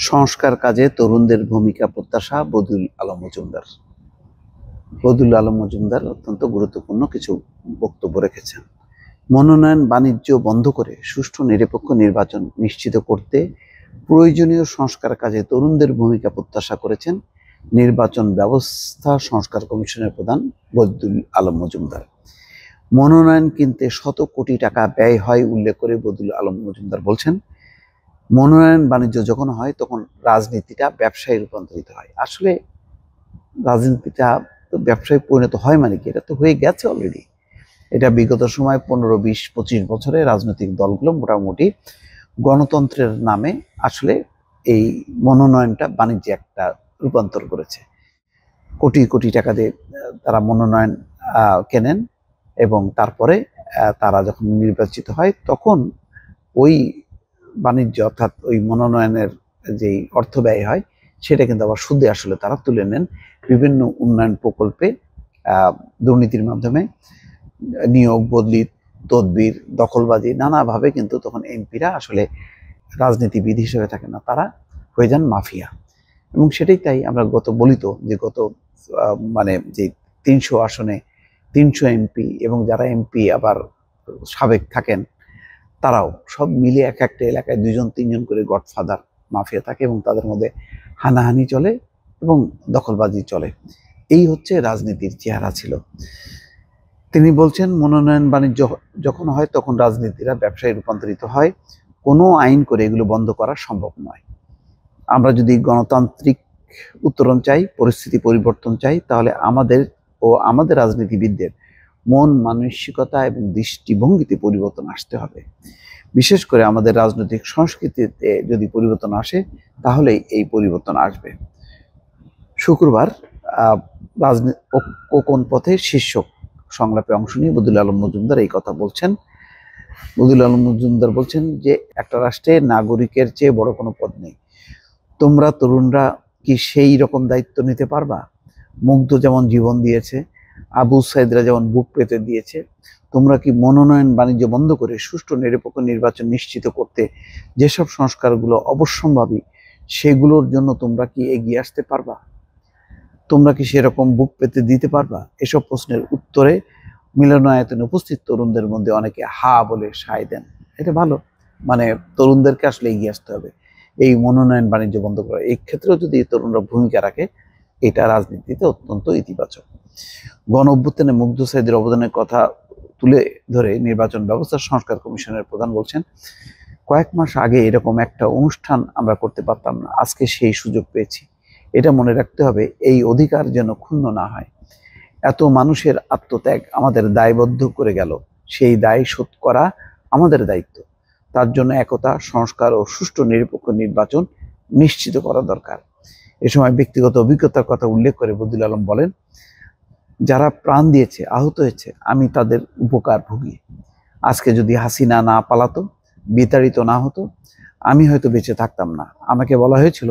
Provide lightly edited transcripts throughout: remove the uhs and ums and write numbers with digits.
সংস্কার কাজে তরুণদের ভূমিকা প্রত্যাশা বদিউল আলম মজুমদার। বদিউল আলম মজুমদার অত্যন্ত গুরুত্বপূর্ণ কিছু বক্তব্য রেখেছেন। মনোনয়ন বাণিজ্য বন্ধ করে সুষ্ঠু নিরপেক্ষ নির্বাচন নিশ্চিত করতে প্রয়োজনীয় সংস্কার কাজে তরুণদের ভূমিকা প্রত্যাশা করেছেন নির্বাচন ব্যবস্থা সংস্কার কমিশনের প্রধান বদিউল আলম মজুমদার। মনোনয়ন কিনতে শত কোটি টাকা ব্যয় হয় উল্লেখ করে বদিউল আলম মজুমদার বলছেন, মনোনয়ন বাণিজ্য যখন হয় তখন রাজনীতিটা ব্যবসায় রূপান্তরিত হয়। আসলে রাজনীতিটা তো ব্যবসায় পরিণত হয় মানে কি, এটা তো হয়ে গেছে অলরেডি। এটা বিগত সময় 15, 20, 25 বছরে রাজনৈতিক দলগুলো মোটামুটি গণতন্ত্রের নামে আসলে এই মনোনয়নটা বাণিজ্যে একটা রূপান্তর করেছে। কোটি কোটি টাকা দিয়ে তারা মনোনয়ন কেনেন এবং তারপরে তারা যখন নির্বাচিত হয় তখন ওই বাণিজ্য অর্থাৎ ওই মনোনয়নের যে অর্থ ব্যয় হয় সেটা কিন্তু আবার সুদে আসলে তারা তুলে নেন বিভিন্ন উন্নয়ন প্রকল্পে দুর্নীতির মাধ্যমে, নিয়োগ বদলি, তদবির, দখলবাজি নানাভাবে কিন্তু তখন এমপিরা আসলে রাজনীতিবিদ হিসেবে থাকে না, তারা হয়ে যান মাফিয়া। এবং সেটাই তাই আমরা বলি তো যে গত মানে যে 300 আসনে 300 এমপি এবং যারা এমপি আবার সাবেক থাকেন তারাও সব মিলে এক একটা এলাকায় 2-3 জন করে গডফাদার মাফিয়া থাকে এবং তাদের মধ্যে হানাহানি চলে এবং দখলবাজি চলে। এই হচ্ছে রাজনীতির চেহারা ছিল। তিনি বলছেন, মনোনয়ন বাণিজ্য যখন হয় তখন রাজনীতিরা ব্যবসায় রূপান্তরিত হয়। কোনো আইন করে এগুলো বন্ধ করা সম্ভব নয়। আমরা যদি গণতান্ত্রিক উত্তরণ চাই, পরিস্থিতি পরিবর্তন চাই, তাহলে আমাদের রাজনীতিবিদদের মন মানসিকতা এবং দৃষ্টিভঙ্গিতে পরিবর্তন আসতে হবে। বিশেষ করে আমাদের রাজনৈতিক সংস্কৃতিতে যদি পরিবর্তন আসে তাহলে এই পরিবর্তন আসবে। শুক্রবার কোন পথে শীর্ষক সংলাপে অংশ নিয়ে বদিউল আলম মজুমদার এই কথা বলছেন। বদিউল আলম মজুমদার বলছেন যে একটা রাষ্ট্রে নাগরিকের চেয়ে বড় কোনো পদ নেই। তোমরা তরুণরা কি সেই রকম দায়িত্ব নিতে পারবা? মুগ্ধ যেমন জীবন দিয়েছে, আবু সাইদরা যেমন বুক পেতে দিয়েছে, তোমরা কি মনোনয়ন বাণিজ্য বন্ধ করে সুষ্ঠু নিরপেক্ষ নির্বাচন নিশ্চিত করতে যেসব সংস্কারগুলো অবশ্যম্ভাবী সেগুলোর জন্য তোমরা কি এগিয়ে আসতে পারবা? তোমরা কি সেরকম বুক পেতে দিতে পারবা? এসব প্রশ্নের উত্তরে মিলনায়তনে উপস্থিত তরুণদের মধ্যে অনেকে হা বলে সায় দেন। এটা ভালো, মানে তরুণদেরকে আসলে এগিয়ে আসতে হবে এই মনোনয়ন বাণিজ্য বন্ধ করা। এই ক্ষেত্রেও যদি তরুণরা ভূমিকা রাখে এটা রাজনীতিতে অত্যন্ত ইতিবাচক। গণ অভ্যুত্থানে মুগ্ধ সাইদের অবদানের কথা তুলে ধরে নির্বাচন ব্যবস্থা সংস্কার কমিশনের প্রধান বলছেন, কয়েক মাস আগে এরকম একটা অনুষ্ঠান আমরা করতে পারতাম না, আজকে সেই সুযোগ পেয়েছি। এটা মনে রাখতে হবে, এই অধিকার যেন ক্ষুণ্ণ না হয়। এত মানুষের আত্মত্যাগ আমাদের দায়বদ্ধ করে গেল, সেই দায় শোধ করা আমাদের দায়িত্ব। তার জন্য একতা, সংস্কার ও সুষ্ঠু নিরপেক্ষ নির্বাচন নিশ্চিত করা দরকার। এ সময় ব্যক্তিগত অভিজ্ঞতার কথা উল্লেখ করে বদিউল আলম বলেন, যারা প্রাণ দিয়েছে, আহত হয়েছে, আমি তাদের উপকার ভুগি। আজকে যদি হাসিনা না পালাতো, বিতাড়িত না হতো, আমি হয়তো বেঁচে থাকতাম না। আমাকে বলা হয়েছিল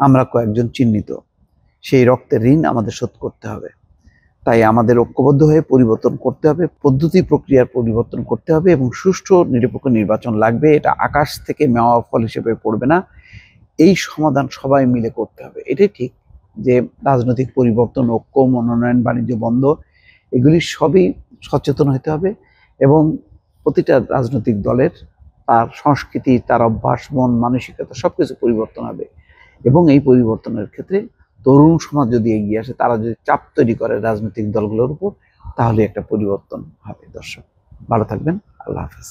আমরা কয়েকজন চিহ্নিত, সেই রক্তের ঋণ আমাদের শোধ করতে হবে। তাই আমাদের ঐক্যবদ্ধ হয়ে পরিবর্তন করতে হবে, পদ্ধতি প্রক্রিয়ার পরিবর্তন করতে হবে এবং সুষ্ঠু নিরপেক্ষ নির্বাচন লাগবে। এটা আকাশ থেকে মেওয়া ফল হিসেবে পড়বে না, এই সমাধান সবাই মিলে করতে হবে। এটাই ঠিক যে রাজনৈতিক পরিবর্তন, ঐক্য, মনোনয়ন বাণিজ্য বন্ধ, এগুলি সবই সচেতন হতে হবে এবং প্রতিটা রাজনৈতিক দলের তার সংস্কৃতি, তার অভ্যাস, মন মানসিকতা সবকিছু পরিবর্তন হবে এবং এই পরিবর্তনের ক্ষেত্রে তরুণ সমাজ যদি এগিয়ে আসে, তারা যদি চাপ তৈরি করে রাজনৈতিক দলগুলোর উপর, তাহলে একটা পরিবর্তন হবে। দর্শক ভালো থাকবেন, আল্লাহ হাফেজ।